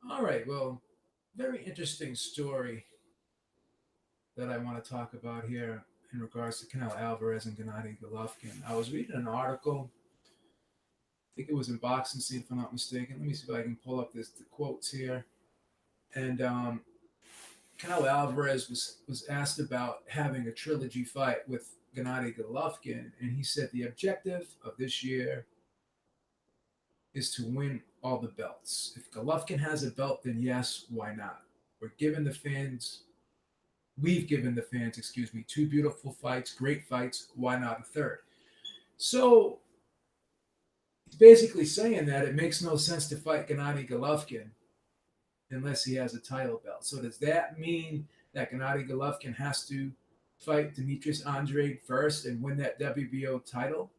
All right. Well, very interesting story that I want to talk about here in regards to Canelo Alvarez and Gennady Golovkin. I was reading an article. I think it was in Boxing Scene, if I'm not mistaken. Let me see if I can pull up the quotes here. And Canelo Alvarez was asked about having a trilogy fight with Gennady Golovkin, and he said the objective of this year is to win all the belts. If Golovkin has a belt, then yes, why not? We're giving the fans We've given the fans, excuse me, two beautiful fights, great fights. Why not a third? So he's basically saying that it makes no sense to fight Gennady Golovkin unless he has a title belt. So does that mean that Gennady Golovkin has to fight Demetrius Andrade first and win that WBO title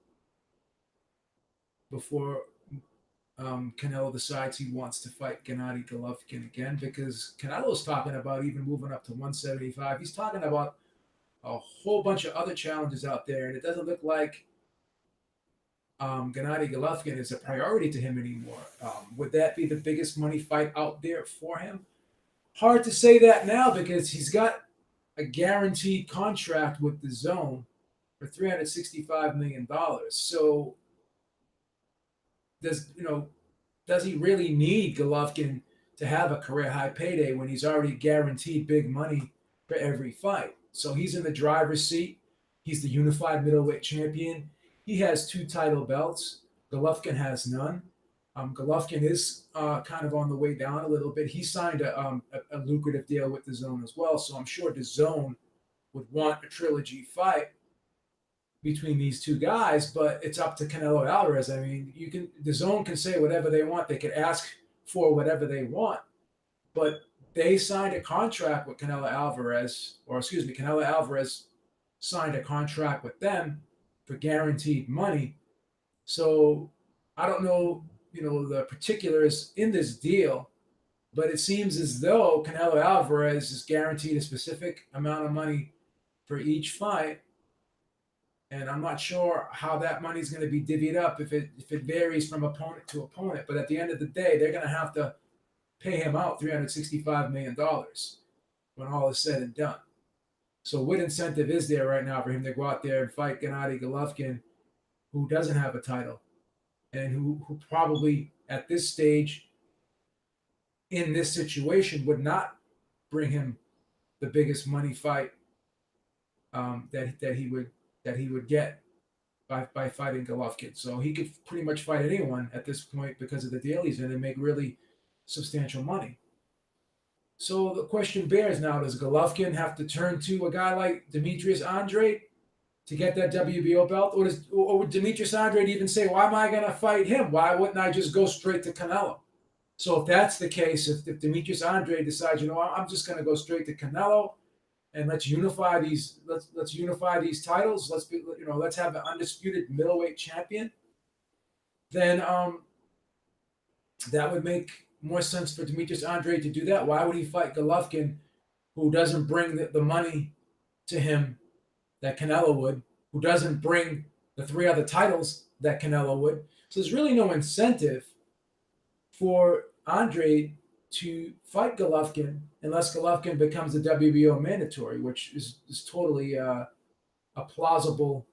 before Canelo decides he wants to fight Gennady Golovkin again? Because Canelo's talking about even moving up to 175. He's talking about a whole bunch of other challenges out there, and it doesn't look like Gennady Golovkin is a priority to him anymore. Would that be the biggest money fight out there for him? Hard to say that now because he's got a guaranteed contract with the Zone for $365 million. So does he really need Golovkin to have a career high payday when he's already guaranteed big money for every fight? So he's in the driver's seat. He's the unified middleweight champion. He has two title belts. Golovkin has none. Golovkin is kind of on the way down a little bit. He signed a lucrative deal with the Zone as well. So I'm sure the Zone would want a trilogy fight between these two guys, but it's up to Canelo Alvarez. I mean, the Zone can say whatever they want. They can ask for whatever they want, but they signed a contract with Canelo Alvarez, or excuse me, Canelo Alvarez signed a contract with them for guaranteed money. So I don't know, the particulars in this deal, but it seems as though Canelo Alvarez is guaranteed a specific amount of money for each fight. And I'm not sure how that money is going to be divvied up if it varies from opponent to opponent. But at the end of the day, they're going to have to pay him out $365 million when all is said and done. So what incentive is there right now for him to go out there and fight Gennady Golovkin, who doesn't have a title and who probably at this stage in this situation would not bring him the biggest money fight that he would get by fighting Golovkin. So he could pretty much fight anyone at this point because of the deal he's in and make really substantial money. So the question bears now, does Golovkin have to turn to a guy like Demetrius Andrade to get that WBO belt? Or would Demetrius Andrade even say, why am I going to fight him? Why wouldn't I just go straight to Canelo? So if that's the case, if Demetrius Andrade decides, I'm just going to go straight to Canelo, and let's unify these titles. Let's have an undisputed middleweight champion. Then that would make more sense for Demetrius Andrade to do that. Why would he fight Golovkin, who doesn't bring the money to him that Canelo would, who doesn't bring the three other titles that Canelo would? So there's really no incentive for Andrade to fight Golovkin unless Golovkin becomes a WBO mandatory, which is totally a plausible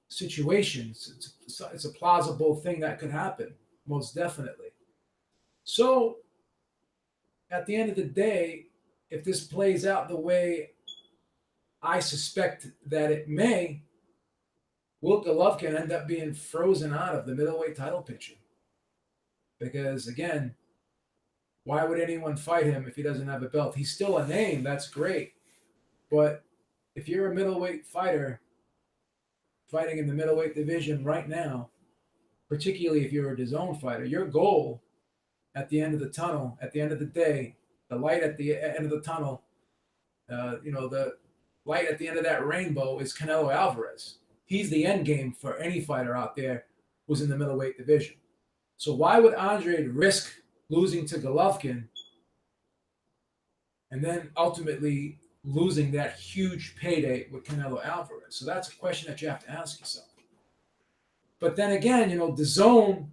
situation. It's a plausible thing that could happen, most definitely. So at the end of the day, if this plays out the way I suspect that it may, will Golovkin end up being frozen out of the middleweight title picture? Because again, why would anyone fight him if he doesn't have a belt? He's still a name, that's great. But if you're a middleweight fighter fighting in the middleweight division right now, particularly if you're a DAZN fighter, your goal at the end of the tunnel, at the end of the day, the light at the end of the tunnel, the light at the end of that rainbow is Canelo Alvarez. He's the end game for any fighter out there who's in the middleweight division. So why would Andrade risk losing to Golovkin and then ultimately losing that huge payday with Canelo Alvarez? So that's a question that you have to ask yourself. But then again, the Zone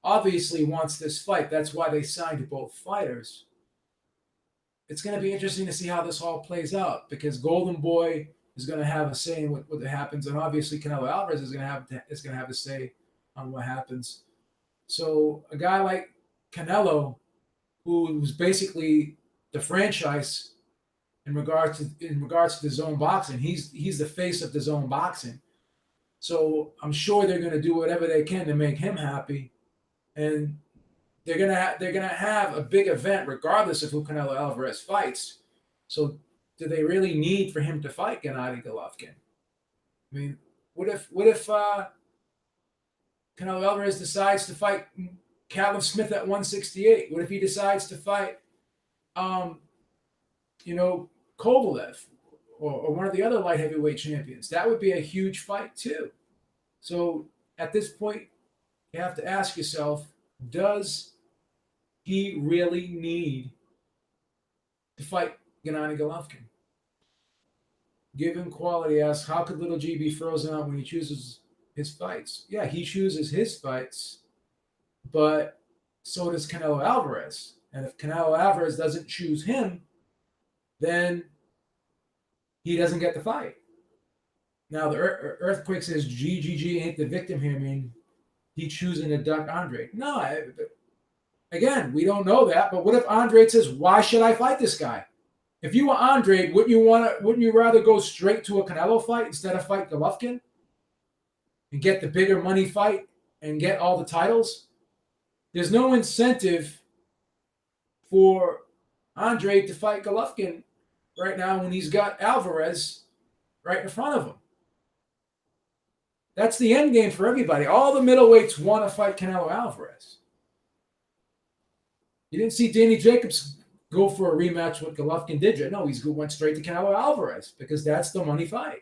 obviously wants this fight. That's why they signed both fighters. It's going to be interesting to see how this all plays out because Golden Boy is going to have a say in what happens, and obviously Canelo Alvarez is going to have a say on what happens. So a guy like Canelo, who was basically the franchise in regards to the zone boxing, he's the face of the zone boxing. So I'm sure they're going to do whatever they can to make him happy, and they're gonna have a big event regardless of who Canelo Alvarez fights. So do they really need for him to fight Gennady Golovkin? I mean, what if Canelo Alvarez decides to fight Callum Smith at 168? What if he decides to fight, Kovalev or one of the other light heavyweight champions? That would be a huge fight too. So at this point, you have to ask yourself, does he really need to fight Gennady Golovkin? Given Quality asks, how could Little G be frozen out when he chooses his fights? Yeah, he chooses his fights, but so does Canelo Alvarez. And if Canelo Alvarez doesn't choose him, then he doesn't get the fight. Now, the Earthquake says GGG ain't the victim here. I mean, he choosing to duck Andre. No, again, we don't know that. But what if Andre says, why should I fight this guy? If you were Andre, wouldn't you rather go straight to a Canelo fight instead of fight Golovkin and get the bigger money fight and get all the titles? There's no incentive for Andre to fight Golovkin right now when he's got Alvarez right in front of him. That's the end game for everybody. All the middleweights want to fight Canelo Alvarez. You didn't see Danny Jacobs go for a rematch with Golovkin, did you? No, he went straight to Canelo Alvarez because that's the money fight.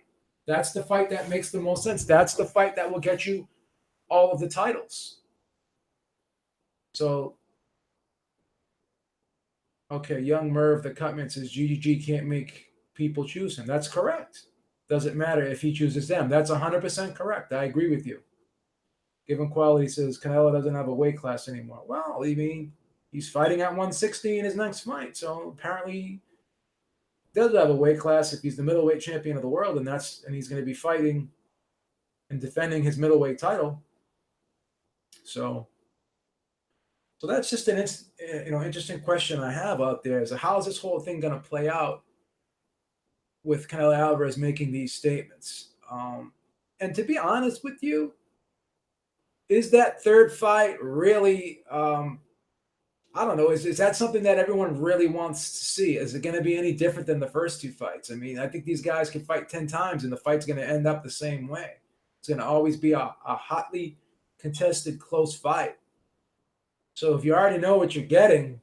That's the fight that makes the most sense. That's the fight that will get you all of the titles. So, okay, Young Merv, the Cutman says GGG can't make people choose him. That's correct. Doesn't matter if he chooses them. That's 100% correct. I agree with you. Given Quality says Canelo doesn't have a weight class anymore. Well, I mean, he's fighting at 160 in his next fight. So apparently he does have a weight class if he's the middleweight champion of the world, and he's going to be fighting and defending his middleweight title. So that's just an interesting question I have out there is how is this whole thing going to play out with Canelo Alvarez making these statements? And to be honest with you, is that third fight really, I don't know, is that something that everyone really wants to see? Is it going to be any different than the first two fights? I mean, I think these guys can fight 10 times and the fight's going to end up the same way. It's going to always be a hotly contested, close fight. So if you already know what you're getting,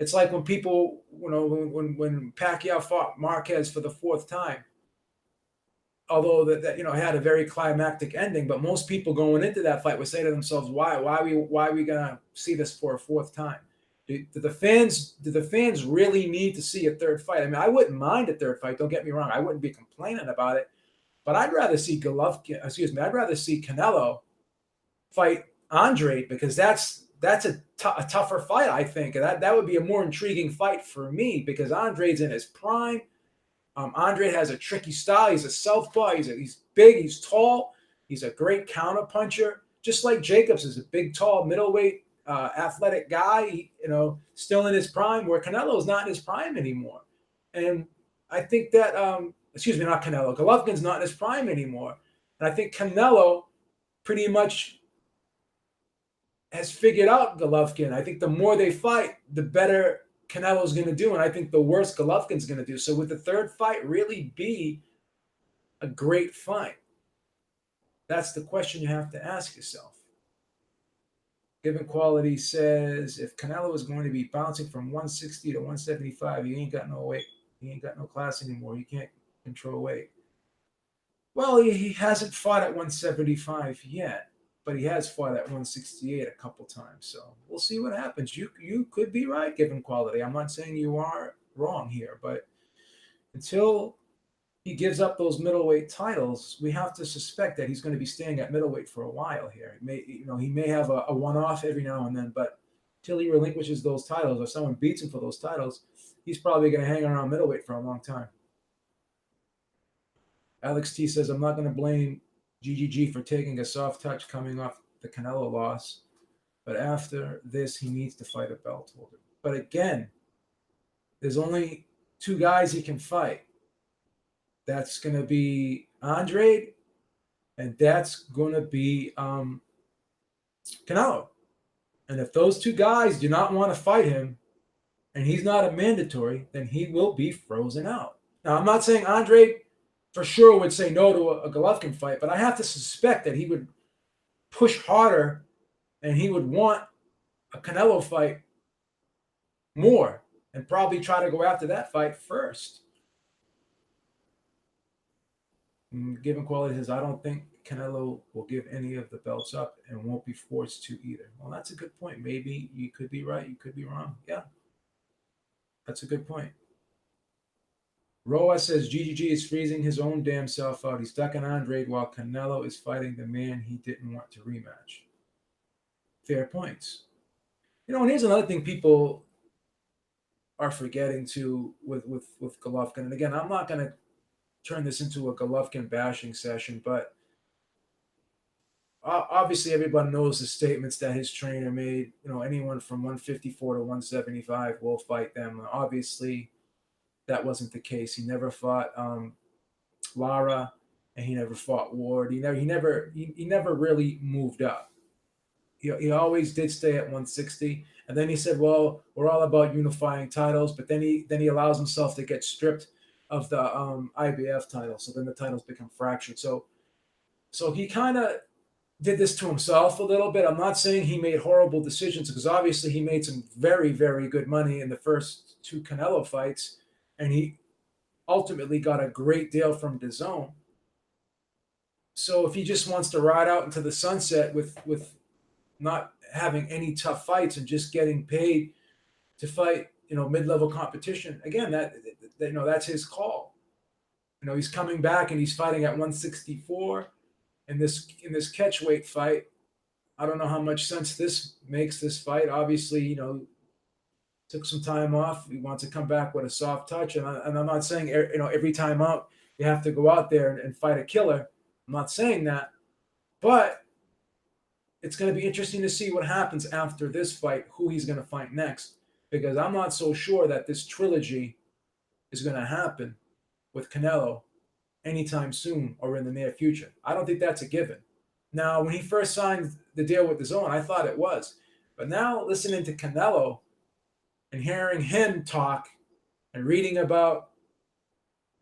it's like when people, when Pacquiao fought Marquez for the fourth time, although that had a very climactic ending, but most people going into that fight would say to themselves, why are we gonna see this for a fourth time? Do the fans really need to see a third fight? I mean, I wouldn't mind a third fight. Don't get me wrong. I wouldn't be complaining about it, but I'd rather see I'd rather see Canelo fight Andre because that's a tougher fight, I think. And that would be a more intriguing fight for me because Andre's in his prime. Andre has a tricky style. He's a southpaw. He's big. He's tall. He's a great counterpuncher. Just like Jacobs is a big, tall, middleweight, athletic guy, still in his prime, where Canelo's not in his prime anymore. And I think that, not Canelo. Golovkin's not in his prime anymore. And I think Canelo pretty much has figured out Golovkin. I think the more they fight, the better Canelo's going to do, and I think the worse Golovkin's going to do. So would the third fight really be a great fight? That's the question you have to ask yourself. Given Quality says, if Canelo is going to be bouncing from 160 to 175, he ain't got no weight. He ain't got no class anymore. He can't control weight. Well, he hasn't fought at 175 yet, but he has fought at 168 a couple times. So we'll see what happens. You could be right, Given Quality. I'm not saying you are wrong here, but until he gives up those middleweight titles, we have to suspect that he's going to be staying at middleweight for a while here. He may have a one-off every now and then, but till he relinquishes those titles or someone beats him for those titles, he's probably going to hang around middleweight for a long time. Alex T says, I'm not going to blame GGG for taking a soft touch coming off the Canelo loss, but after this, he needs to fight a belt holder. But again, there's only two guys he can fight. That's going to be Andre, and that's going to be Canelo. And if those two guys do not want to fight him, and he's not a mandatory, then he will be frozen out. Now, I'm not saying Andre for sure would say no to a Golovkin fight, but I have to suspect that he would push harder and he would want a Canelo fight more and probably try to go after that fight first. Given quality says, I don't think Canelo will give any of the belts up and won't be forced to either. Well, that's a good point. Maybe you could be right. You could be wrong. Yeah, that's a good point. Roa says GGG is freezing his own damn self out. He's ducking Andre while Canelo is fighting the man he didn't want to rematch. Fair points. And here's another thing people are forgetting too with Golovkin. And again, I'm not going to turn this into a Golovkin bashing session, but obviously everyone knows the statements that his trainer made. Anyone from 154 to 175 will fight them. Obviously, that wasn't the case. He never fought Lara, and he never fought Ward. He never really moved up. He always did stay at 160, and then he said, "Well, we're all about unifying titles," but then he allows himself to get stripped of the IBF title, so then the titles become fractured. So he kind of did this to himself a little bit. I'm not saying he made horrible decisions, because obviously he made some very, very good money in the first two Canelo fights, and he ultimately got a great deal from DAZN. So if he just wants to ride out into the sunset with not having any tough fights and just getting paid to fight, mid-level competition, again, that's his call. He's coming back and he's fighting at 164 in this catchweight fight. I don't know how much sense this makes, this fight. Obviously, took some time off. He wants to come back with a soft touch. And I'm not saying, every time out, you have to go out there and fight a killer. I'm not saying that. But it's going to be interesting to see what happens after this fight, who he's going to fight next. Because I'm not so sure that this trilogy is going to happen with Canelo anytime soon or in the near future. I don't think that's a given. Now, when he first signed the deal with DAZN, I thought it was. But now listening to Canelo and hearing him talk and reading about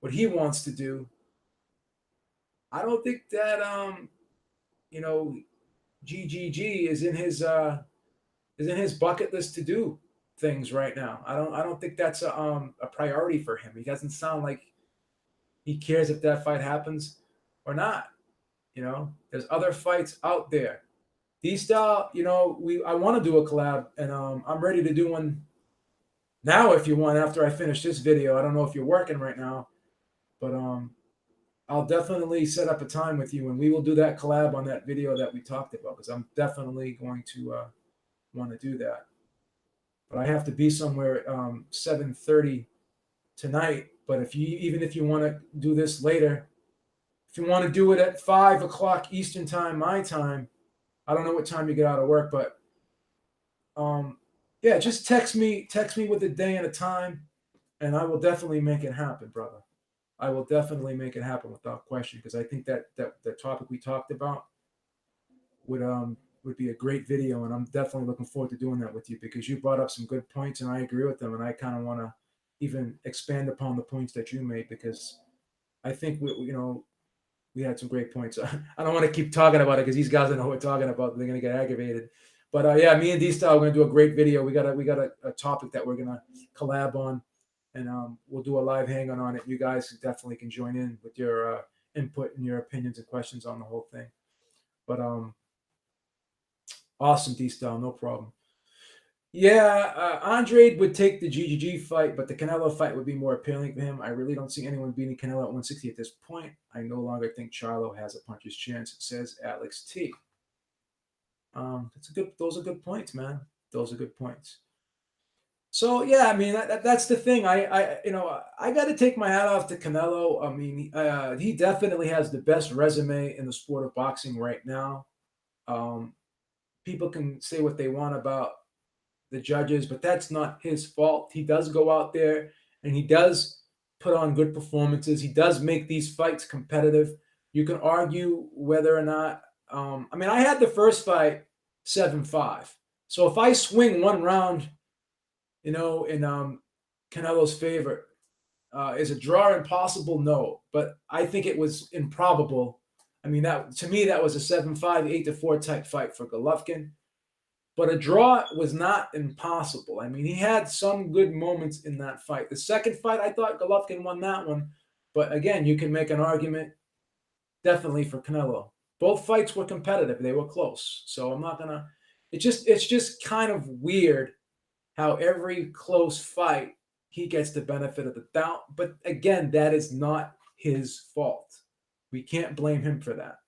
what he wants to do, I don't think that GGG is in his bucket list to do things right now. I don't think that's a priority for him. He doesn't sound like he cares if that fight happens or not. There's other fights out there. D-Style, I want to do a collab, and I'm ready to do one now if you want after I finish this video. I don't know if you're working right now, but I'll definitely set up a time with you, and we will do that collab on that video that we talked about, because I'm definitely going to want to do that. But I have to be somewhere at 7:30 tonight. But if you want to do this later, if you want to do it at 5 o'clock Eastern time, my time, I don't know what time you get out of work, but yeah, just text me with a day and a time, and I will definitely make it happen, brother. I will definitely make it happen without question, because I think that the topic we talked about would be a great video, and I'm definitely looking forward to doing that with you, because you brought up some good points and I agree with them, and I kind of want to even expand upon the points that you made, because I think we had some great points. I don't want to keep talking about it because these guys don't know what we're talking about. They're gonna get aggravated. But yeah, me and D-Style are gonna do a great video. We got a topic that we're gonna collab on, and we'll do a live hang-on on it. You guys definitely can join in with your input and your opinions and questions on the whole thing. But awesome, D-Style, no problem. Yeah, Andre would take the GGG fight, but the Canelo fight would be more appealing to him. I really don't see anyone beating Canelo at 160 at this point. I no longer think Charlo has a puncher's chance, says Alex T. That's a good. Those are good points, man. Those are good points. So yeah, I mean that's the thing. I got to take my hat off to Canelo. I mean, he definitely has the best resume in the sport of boxing right now. Um, People can say what they want about the judges, but that's not his fault. He does go out there and he does put on good performances. He does make these fights competitive. You can argue whether or not. I mean, I had the first fight 7-5. So if I swing one round, in Canelo's favor, is a draw impossible? No, but I think it was improbable. I mean, that to me that was a 7-5, 8-4 type fight for Golovkin. But a draw was not impossible. I mean, he had some good moments in that fight. The second fight, I thought Golovkin won that one. But again, you can make an argument definitely for Canelo. Both fights were competitive. They were close. So I'm not gonna. It's just kind of weird how every close fight he gets the benefit of the doubt. But again, that is not his fault. We can't blame him for that.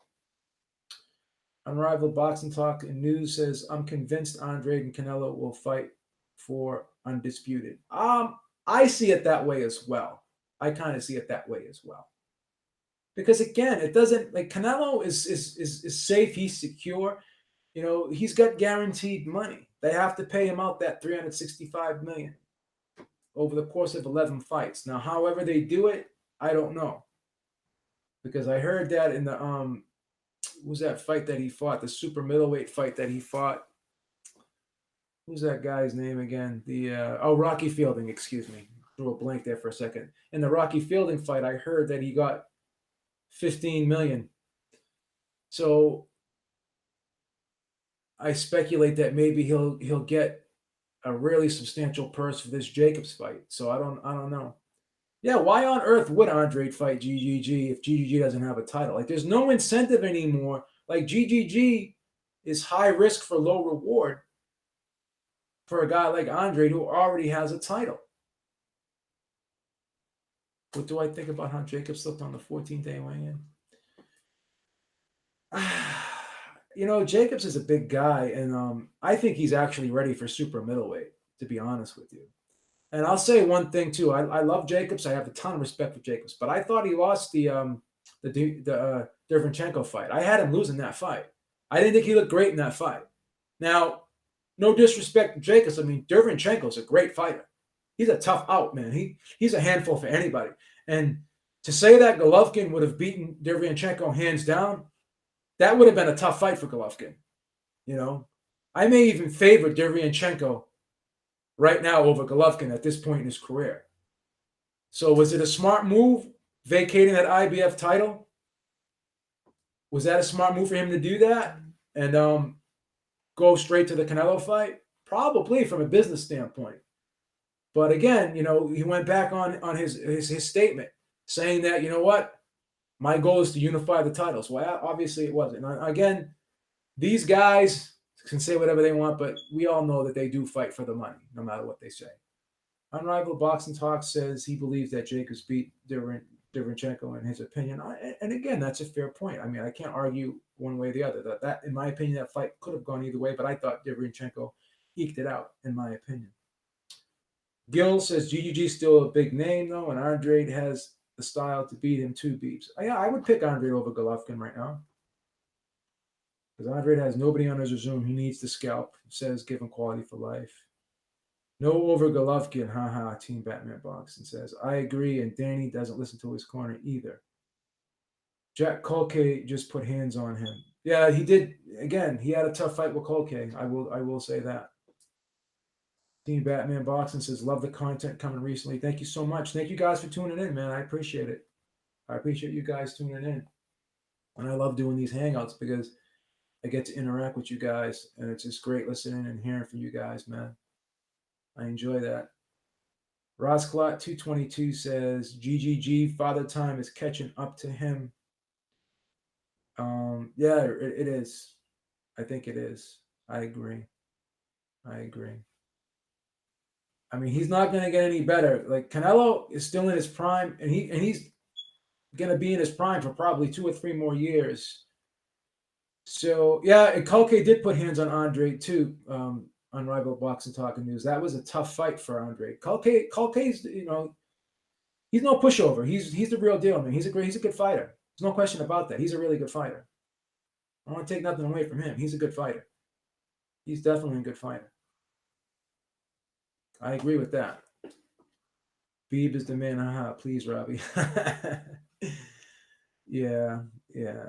Unrivaled Boxing Talk and News says, I'm convinced Andre and Canelo will fight for undisputed. I see it that way as well. I kind of see it that way as well. Because again, it doesn't like Canelo is safe, he's secure. He's got guaranteed money. They have to pay him out that 365 million over the course of 11 fights. Now, however they do it, I don't know. Because I heard that in the was that fight that he fought, the super middleweight fight that he fought. Who's that guy's name again? Rocky Fielding, excuse me. Threw a blank there for a second. In the Rocky Fielding fight, I heard that he got 15 million. So I speculate that maybe he'll get a really substantial purse for this Jacobs fight. So I don't know. Yeah, why on earth would Andre fight GGG if GGG doesn't have a title? Like, there's no incentive anymore. Like, GGG is high risk for low reward for a guy like Andre who already has a title. What do I think about how Jacobs looked on the 14th day weigh-in? Jacobs is a big guy, and I think he's actually ready for super middleweight, to be honest with you. And I'll say one thing too. I love Jacobs. I have a ton of respect for Jacobs, but I thought he lost the Derevyanchenko fight. I had him losing that fight. I didn't think he looked great in that fight. Now, no disrespect to Jacobs. I mean, Derevyanchenko's a great fighter. He's a tough out, man. He's a handful for anybody. And to say that Golovkin would have beaten Derevyanchenko hands down, that would have been a tough fight for Golovkin. I may even favor Derevyanchenko right now over Golovkin at this point in his career. So was it a smart move vacating that IBF title? Was that a smart move for him to do that and go straight to the Canelo fight? Probably from a business standpoint. But again, he went back on his statement saying that, what? My goal is to unify the titles. Well, obviously it wasn't. Again, these guys can say whatever they want, but we all know that they do fight for the money, no matter what they say. Unrivaled Boxing Talk says he believes that Jacobs beat Derevyanchenko in his opinion. And again, that's a fair point. I mean, I can't argue one way or the other. That in my opinion, that fight could have gone either way, but I thought Derevyanchenko eked it out, in my opinion. Gil says GGG still a big name, though, and Andre has the style to beat him two beeps. Yeah, I would pick Andre over Golovkin right now. Because Andre has nobody on his resume. He needs the scalp. Says give him quality for life. No over Golovkin, haha, Team Batman Boxing says. I agree, and Danny doesn't listen to his corner either. Jack Colque just put hands on him. Yeah, he did. Again, he had a tough fight with Colque. I will say that. Team Batman Boxing says, love the content coming recently. Thank you so much. Thank you guys for tuning in, man. I appreciate it. I appreciate you guys tuning in. And I love doing these hangouts because I get to interact with you guys, and it's just great listening and hearing from you guys, man. I enjoy that. Rosclot 222 says GGG Father Time is catching up to him. Yeah, it is. I think it is. I agree. I mean, he's not going to get any better. Like Canelo is still in his prime, and he's going to be in his prime for probably 2 or 3 more years. So yeah, and Kulke did put hands on Andre too. On Rival Boxing Talking News, that was a tough fight for Andre. Kulke's, he's no pushover. He's the real deal, man. He's a good fighter. There's no question about that. He's a really good fighter. I don't want to take nothing away from him. He's a good fighter. He's definitely a good fighter. I agree with that. Beeb is the man. Haha, please, Robbie. Yeah, yeah.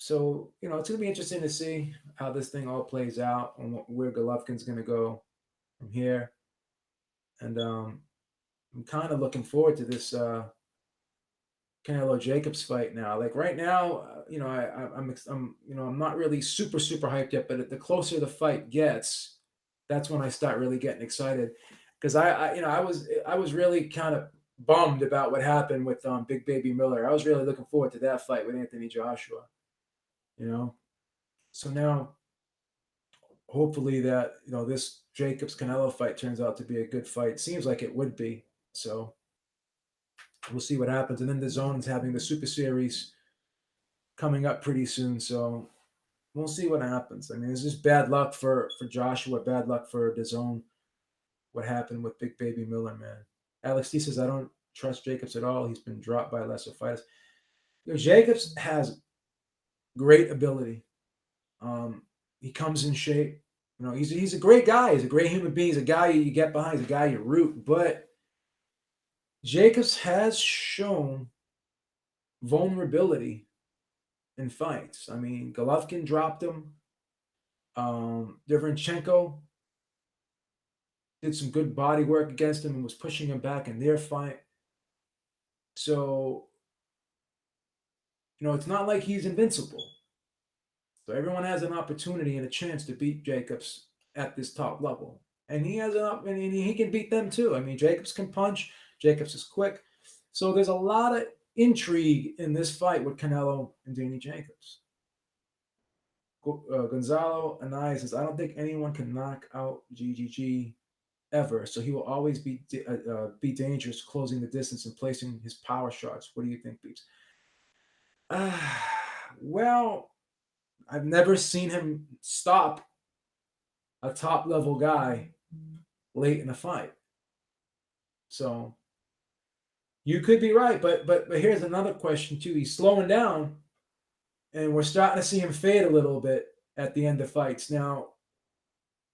So, it's going to be interesting to see how this thing all plays out and where Golovkin's going to go from here. And I'm kind of looking forward to this Canelo Jacobs fight now. Like right now, I'm not really super hyped yet, but the closer the fight gets, that's when I start really getting excited. Because I was really kind of bummed about what happened with Big Baby Miller. I was really looking forward to that fight with Anthony Joshua. So now, hopefully that this Jacobs Canelo fight turns out to be a good fight. Seems like it would be. So we'll see what happens. And then the Zone's having the Super Series coming up pretty soon. So we'll see what happens. I mean, it's just bad luck for Joshua, bad luck for the Zone. What happened with Big Baby Miller, man. Alex D says, I don't trust Jacobs at all. He's been dropped by lesser fighters. Jacobs has great ability. He comes in shape. He's a great guy. He's a great human being. He's a guy you get behind. He's a guy you root. But Jacobs has shown vulnerability in fights. I mean, Golovkin dropped him. Derevyanchenko did some good body work against him and was pushing him back in their fight. So, it's not like he's invincible. So everyone has an opportunity and a chance to beat Jacobs at this top level. And he has he can beat them too. I mean, Jacobs can punch. Jacobs is quick. So there's a lot of intrigue in this fight with Canelo and Danny Jacobs. Gonzalo Anaya says, I don't think anyone can knock out GGG ever. So he will always be dangerous, closing the distance and placing his power shots. What do you think, Beeps? Well, I've never seen him stop a top level guy late in a fight. So you could be right, but here's another question too. He's slowing down, and we're starting to see him fade a little bit at the end of fights. Now,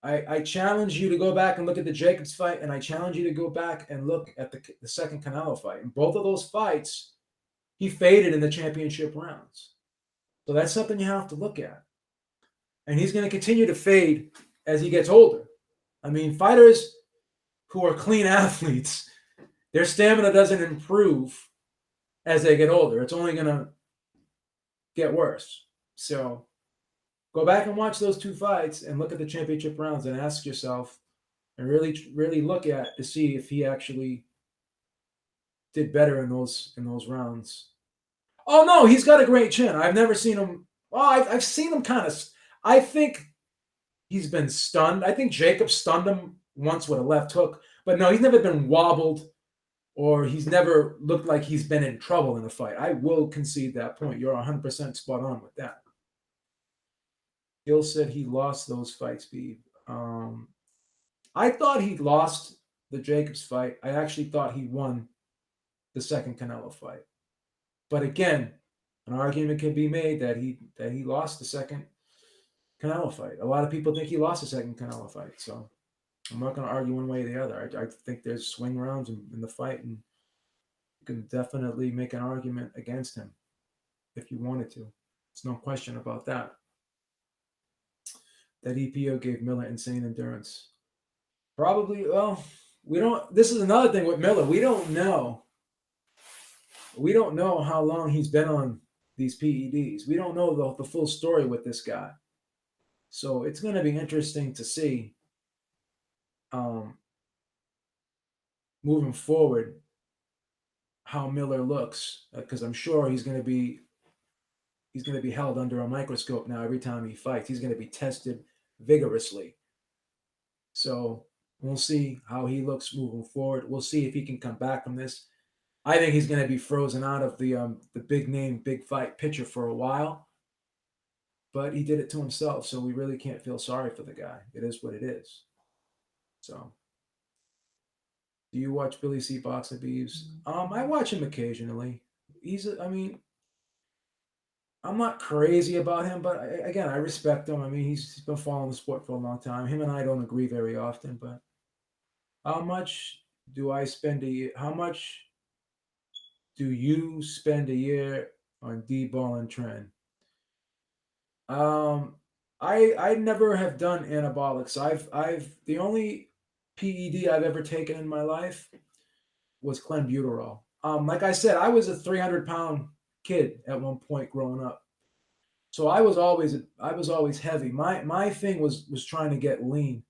I challenge you to go back and look at the Jacobs fight, and I challenge you to go back and look at the second Canelo fight. In both of those fights, he faded in the championship rounds. So that's something you have to look at. And he's going to continue to fade as he gets older. I mean, fighters who are clean athletes, their stamina doesn't improve as they get older. It's only going to get worse. So go back and watch those two fights and look at the championship rounds and ask yourself and really look at to see if he actually did better in those rounds. Oh no, he's got a great chin. I've never seen him. Well, I've seen him kind of. I think he's been stunned. I think Jacob stunned him once with a left hook, but no, he's never been wobbled or he's never looked like he's been in trouble in a fight. I will concede that point. You're 100% spot on with that. Gil said he lost those fights, Beeb. I thought he lost the Jacobs fight. I actually thought he won the second Canelo fight. But again, an argument can be made that he lost the second Canelo fight. A lot of people think he lost the second Canelo fight. So I'm not going to argue one way or the other. I think there's swing rounds in the fight, and you can definitely make an argument against him if you wanted to. There's no question about that. That EPO gave Miller insane endurance. Probably, well, we don't. This is another thing with Miller. We don't know. We don't know how long he's been on these PEDs. We don't know the full story with this guy. So it's going to be interesting to see moving forward how Miller looks, because I'm sure he's going to be held under a microscope now every time he fights. He's going to be tested vigorously. So We'll see how he looks moving forward. We'll see if he can come back from this. I think he's going to be frozen out of the big name, big fight picture for a while. But he did it to himself, so we really can't feel sorry for the guy. It is what it is. So, do you watch Billy C. Boxer Beeves? I watch him occasionally. I mean, I'm not crazy about him, but again, I respect him. I mean, he's been following the sport for a long time. Him and I don't agree very often, but how much do I spend a year? How much do you spend a year on D-ball and trend? I never have done anabolics. I've the only PED I've ever taken in my life was clenbuterol. Like I said, I was a 300-pound kid at one point growing up, so I was always heavy. My thing was trying to get lean.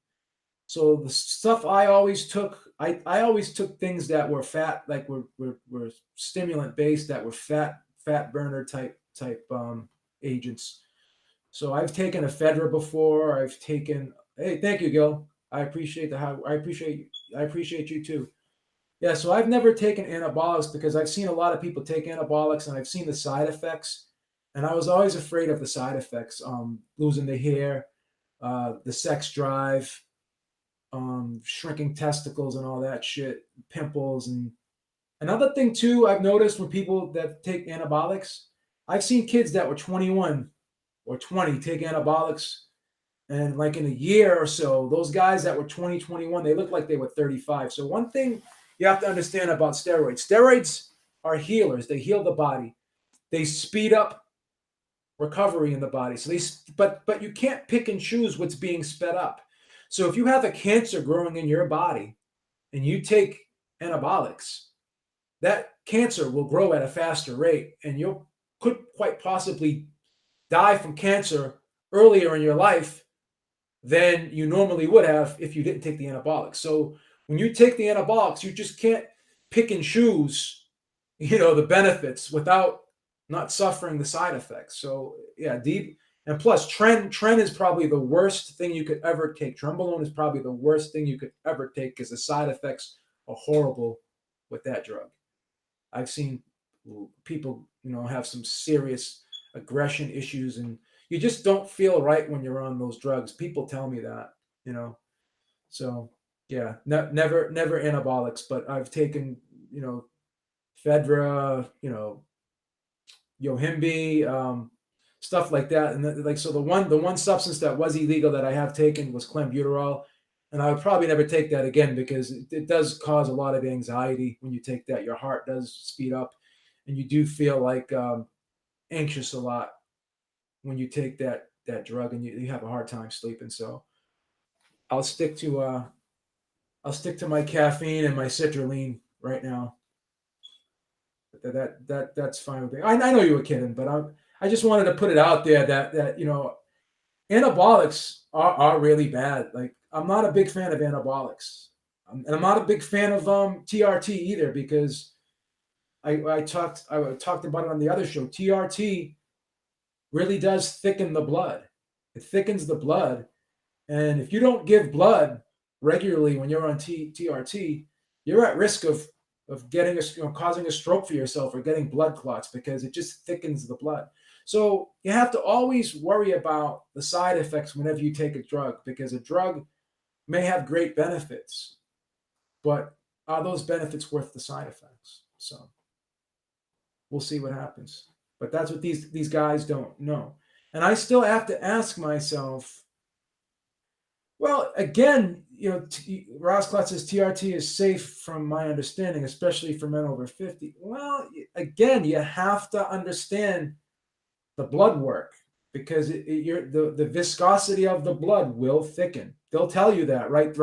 So the stuff I always took, I always took things that were fat, like were stimulant based, that were fat burner type agents. So I've taken ephedra before. I've taken. Hey, thank you, Gil. I appreciate I appreciate you too. Yeah. So I've never taken anabolics because I've seen a lot of people take anabolics and I've seen the side effects, and I was always afraid of the side effects. Losing the hair, the sex drive, shrinking testicles and all that shit, pimples, and another thing too. I've noticed when people that take anabolics, I've seen kids that were 21 or 20 take anabolics, and like in a year or so, those guys that were 20, 21, they look like they were 35. So one thing you have to understand about steroids are healers. They heal the body. They speed up recovery in the body. So but you can't pick and choose what's being sped up. So if you have a cancer growing in your body and you take anabolics, that cancer will grow at a faster rate, and you could quite possibly die from cancer earlier in your life than you normally would have if you didn't take the anabolics. So when you take the anabolics, you just can't pick and choose, the benefits without not suffering the side effects. So yeah, deep. And plus, tren is probably the worst thing you could ever take. Trenbolone is probably the worst thing you could ever take because the side effects are horrible with that drug. I've seen people, have some serious aggression issues, and you just don't feel right when you're on those drugs. People tell me that, So yeah, never anabolics, but I've taken, Fedra, Yohimbe, stuff like that. And so the one substance that was illegal that I have taken was clenbuterol, and I would probably never take that again because it does cause a lot of anxiety when you take that. Your heart does speed up, and you do feel like anxious a lot when you take that drug, and you have a hard time sleeping. So I'll stick to my caffeine and my citrulline right now. That's fine with me. I know you were kidding, but I just wanted to put it out there that anabolics are really bad. Like, I'm not a big fan of anabolics, and I'm not a big fan of TRT either because I talked about it on the other show. TRT really does thicken the blood. It thickens the blood, and if you don't give blood regularly when you're on TRT, you're at risk of getting causing a stroke for yourself or getting blood clots because it just thickens the blood. So you have to always worry about the side effects whenever you take a drug, because a drug may have great benefits, but are those benefits worth the side effects? So we'll see what happens. But that's what these guys don't know. And I still have to ask myself, well, again, Rosclot says TRT is safe from my understanding, especially for men over 50. Well, again, you have to understand the blood work because the viscosity of the blood will thicken. They'll tell you that, right?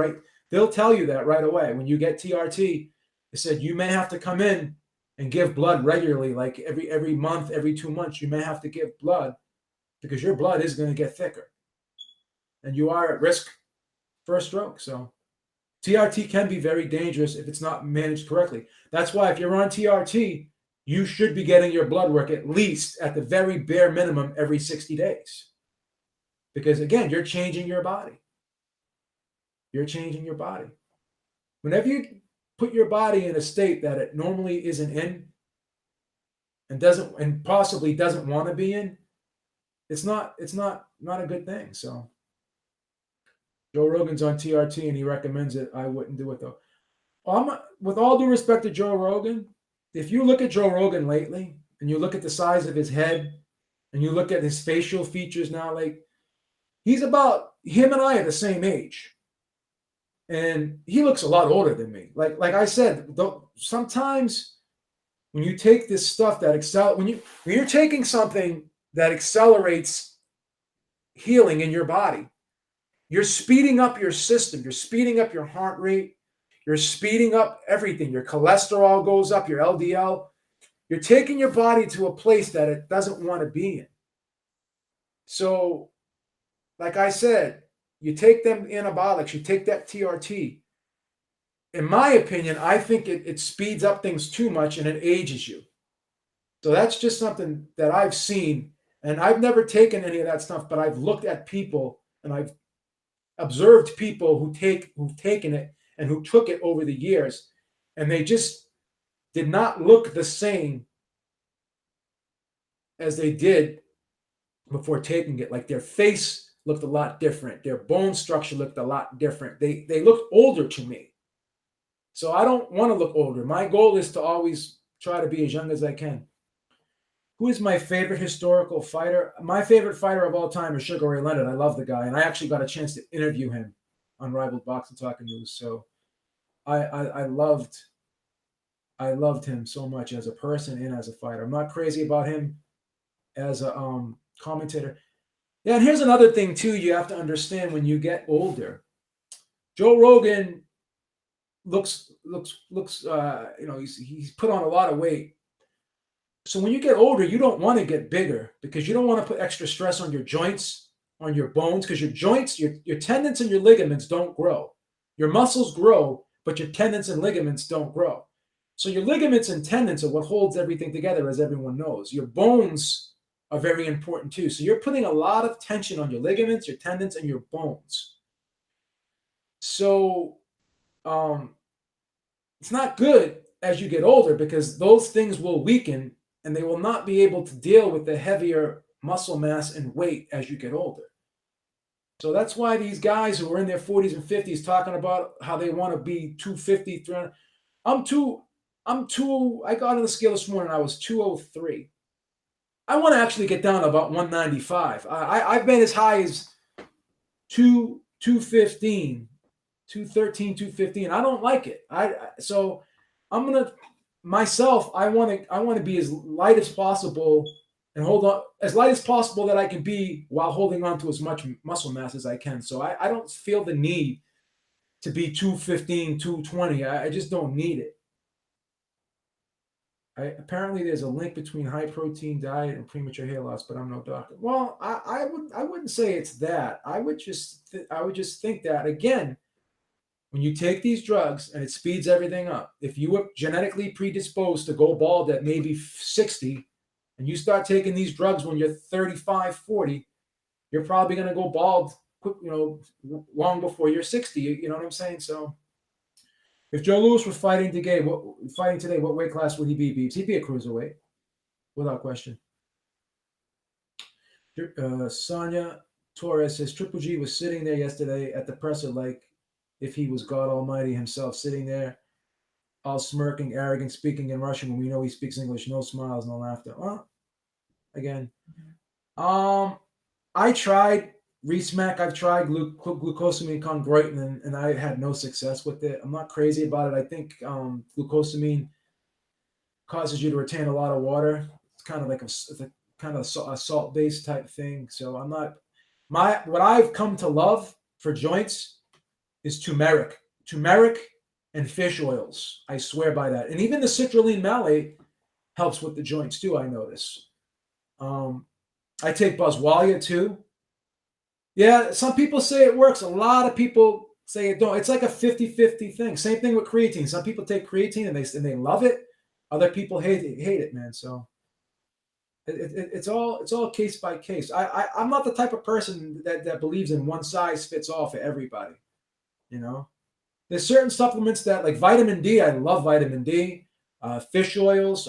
They'll tell you that right away. When you get TRT, they said you may have to come in and give blood regularly, like every month, every 2 months, you may have to give blood because your blood is going to get thicker. And you are at risk for a stroke. So TRT can be very dangerous if it's not managed correctly. That's why if you're on TRT, you should be getting your blood work at least at the very bare minimum every 60 days. Because again, you're changing your body. You're changing your body. Whenever you put your body in a state that it normally isn't in and possibly doesn't want to be in, it's not a good thing. So Joe Rogan's on TRT and he recommends it. I wouldn't do it though. With all due respect to Joe Rogan, if you look at Joe Rogan lately and you look at the size of his head and you look at his facial features now, like him and I are the same age. And he looks a lot older than me. Like I said, sometimes when you take this stuff that when you're taking something that accelerates healing in your body, you're speeding up your system, you're speeding up your heart rate, you're speeding up everything. Your cholesterol goes up, your LDL. You're taking your body to a place that it doesn't want to be in. So, like I said, you take them antibiotics, you take that TRT. In my opinion, I think it speeds up things too much and it ages you. So that's just something that I've seen. And I've never taken any of that stuff, but I've looked at people and I've observed people who've taken it and who took it over the years, and they just did not look the same as they did before taking it. Like their face looked a lot different. Their bone structure looked a lot different. They looked older to me. So I don't want to look older. My goal is to always try to be as young as I can. Who is my favorite historical fighter? My favorite fighter of all time is Sugar Ray Leonard. I love the guy, and I actually got a chance to interview him on Rivaled Boxing Talking News. So I loved him so much as a person and as a fighter. I'm not crazy about him as a commentator. Yeah, and here's another thing too. You have to understand when you get older. Joe Rogan looks. He's put on a lot of weight. So when you get older, you don't want to get bigger because you don't want to put extra stress on your joints, on your bones, because your joints, your tendons and your ligaments don't grow. Your muscles grow, but your tendons and ligaments don't grow. So your ligaments and tendons are what holds everything together, as everyone knows. Your bones are very important too. So you're putting a lot of tension on your ligaments, your tendons, and your bones. So it's not good as you get older because those things will weaken and they will not be able to deal with the heavier muscle mass and weight as you get older. So that's why these guys who are in their 40s and 50s talking about how they want to be 250, 300. I got on the scale this morning, I was 203. I want to actually get down to about 195. I've been as high as 215, 213, 215. I don't like it. So I'm gonna myself. I want to be as light as possible and hold on as light as possible that I can be while holding on to as much muscle mass as I can. So I don't feel the need to be 215, 220. I just don't need it. Apparently, there's a link between high protein diet and premature hair loss, but I'm no doctor. Well, I wouldn't say it's that. I would just think that again, when you take these drugs and it speeds everything up, if you were genetically predisposed to go bald at maybe 60, and you start taking these drugs when you're 35, 40, you're probably going to go bald, long before you're 60. You know what I'm saying? So. If Joe Louis was fighting today, what weight class would he be, Beebs? He'd be a cruiserweight, without question. Sonia Torres says Triple G was sitting there yesterday at the presser like if he was God Almighty himself, sitting there, all smirking, arrogant, speaking in Russian when we know he speaks English. No smiles, no laughter. Well, again, I tried Resmack, I've tried glucosamine chondroitin, and I had no success with it. I'm not crazy about it. I think glucosamine causes you to retain a lot of water. It's kind of like a salt-based type thing. So I'm not. What I've come to love for joints is turmeric and fish oils. I swear by that. And even the citrulline malate helps with the joints too. I notice. I take Boswellia too. Yeah, some people say it works. A lot of people say it don't. It's like a 50-50 thing. Same thing with creatine. Some people take creatine and they love it. Other people hate it, man. So it's all case by case. I'm not the type of person that believes in one size fits all for everybody. You know, There's certain supplements that, like vitamin D. I love vitamin D. Fish oils,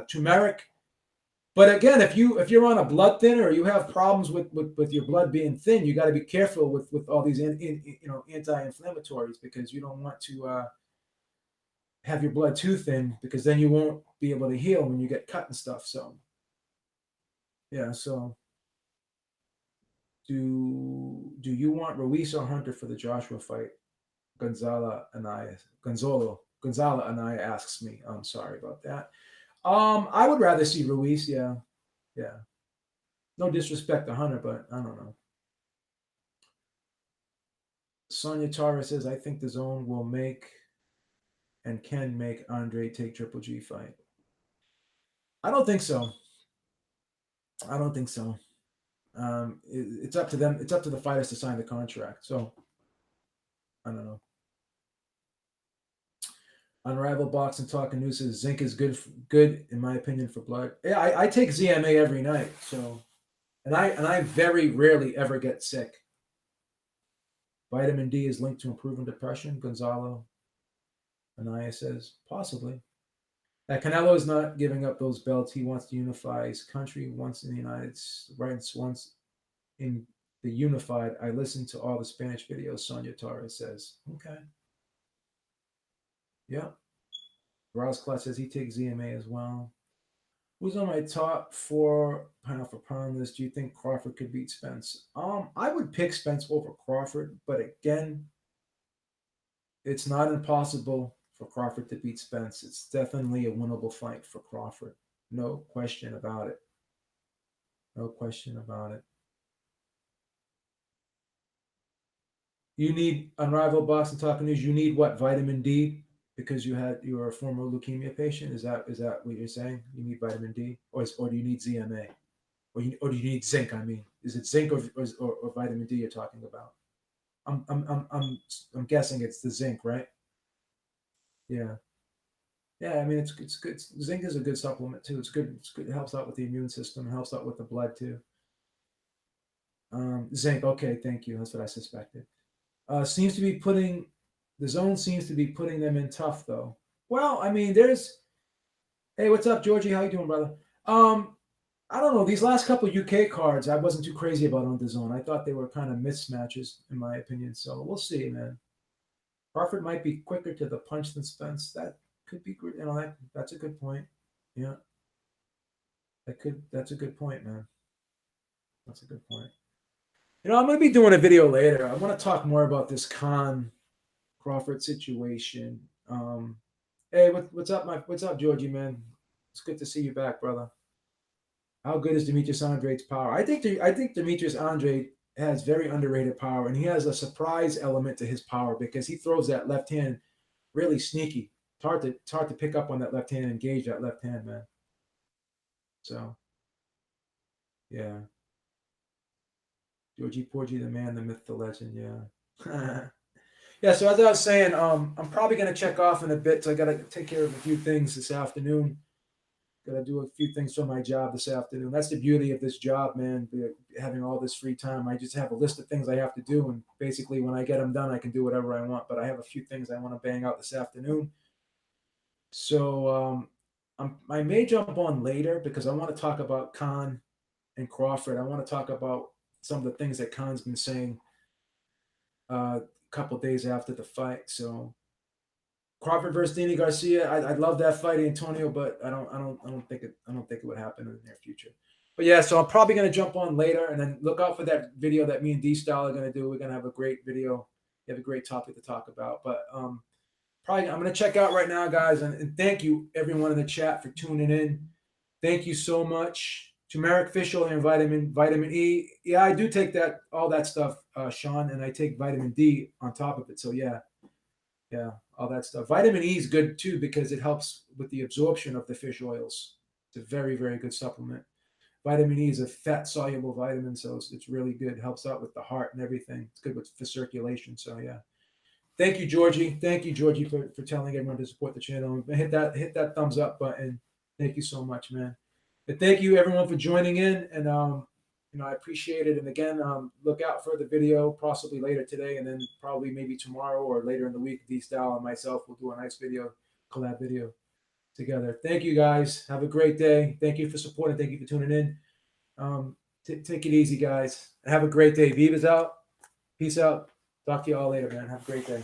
turmeric. But again, if you're on a blood thinner or you have problems with your blood being thin, you got to be careful with all these anti-inflammatories, because you don't want to have your blood too thin, because then you won't be able to heal when you get cut and stuff. So yeah, so do you want Ruiz or Hunter for the Joshua fight? Gonzalo Anaya asks me. I'm sorry about that. I would rather see Ruiz. Yeah, yeah. No disrespect to Hunter, but I don't know. Sonia Tara says, I think the zone will make and can make Andre take Triple G fight. I don't think so. I don't think so. It's up to them. It's up to the fighters to sign the contract. So I don't know. Unrivaled Boxing Talking News says zinc is good in my opinion for blood. Yeah, I take ZMA every night. So, and I very rarely ever get sick. Vitamin D is linked to improving depression. Gonzalo Anaya says possibly. That Canelo is not giving up those belts. He wants to unify his country once in the United States, once in the unified. I listened to all the Spanish videos, Sonia Torres says. Okay. Yeah. Ross Klutz says he takes ZMA as well. Who's on my top 4 pound for pound list? Do you think Crawford could beat Spence? I would pick Spence over Crawford, but again, it's not impossible for Crawford to beat Spence. It's definitely a winnable fight for Crawford. No question about it. No question about it. You need Unrivaled Boxing Talking News. You need what? Vitamin D, because you were a former leukemia patient. Is that what you're saying? You need vitamin D, or do you need ZMA, or do you need zinc? I mean, is it zinc or vitamin D you're talking about? I'm guessing it's the zinc, right? Yeah. Yeah, I mean it's good. Zinc is a good supplement too. It's good. It's good. It helps out with the immune system. It helps out with the blood too. Zinc. Okay, thank you. That's what I suspected. Seems to be putting the zone seems to be putting them in tough though. Well, I mean, hey, what's up, Georgie? How you doing, brother? I don't know. These last couple UK cards, I wasn't too crazy about on the zone. I thought they were kind of mismatches, in my opinion. So we'll see, man. Crawford might be quicker to the punch than Spence. That could be good. That's a good point. Yeah, that's a good point, man. That's a good point. I'm going to be doing a video later. I want to talk more about this Crawford situation. Hey, what's up, Georgie, man? It's good to see you back, brother. How good is Demetrius Andre's power? I think Demetrius Andre has very underrated power, and he has a surprise element to his power because he throws that left hand really sneaky. It's hard to pick up on that left hand and engage that left hand, man. So, yeah. Georgie Porgie, the man, the myth, the legend. Yeah. Yeah. So as I was saying, I'm probably gonna check off in a bit. So I gotta take care of a few things this afternoon. Gotta do a few things for my job this afternoon. That's the beauty of this job, man. Having all this free time, I just have a list of things I have to do, and basically, when I get them done, I can do whatever I want. But I have a few things I want to bang out this afternoon. So I may jump on later because I want to talk about Khan and Crawford. I want to talk about some of the things that Khan's been saying a couple days after the fight. So Crawford versus Danny Garcia, I'd love that fight, Antonio, but I don't think it would happen in the near future. But yeah, so I'm probably gonna jump on later, and then look out for that video that me and D Style are gonna do. We're gonna have a great video. We have a great topic to talk about. But probably I'm gonna check out right now, guys, and thank you everyone in the chat for tuning in. Thank you so much. Turmeric, fish oil, and vitamin E. Yeah, I do take all that stuff, Sean, and I take vitamin D on top of it. So yeah, all that stuff. Vitamin E is good too because it helps with the absorption of the fish oils. It's a very, very good supplement. Vitamin E is a fat-soluble vitamin, so it's really good. It helps out with the heart and everything. It's good for circulation. So yeah. Thank you, Georgie. Thank you, Georgie, for telling everyone to support the channel. Hit that thumbs up button. Thank you so much, man. And thank you everyone for joining in. And I appreciate it. And again, look out for the video possibly later today, and then probably maybe tomorrow or later in the week. D-Style and myself will do a nice video, collab video together. Thank you guys. Have a great day. Thank you for supporting. Thank you for tuning in. Take it easy, guys. Have a great day. Viva's out. Peace out. Talk to you all later, man. Have a great day.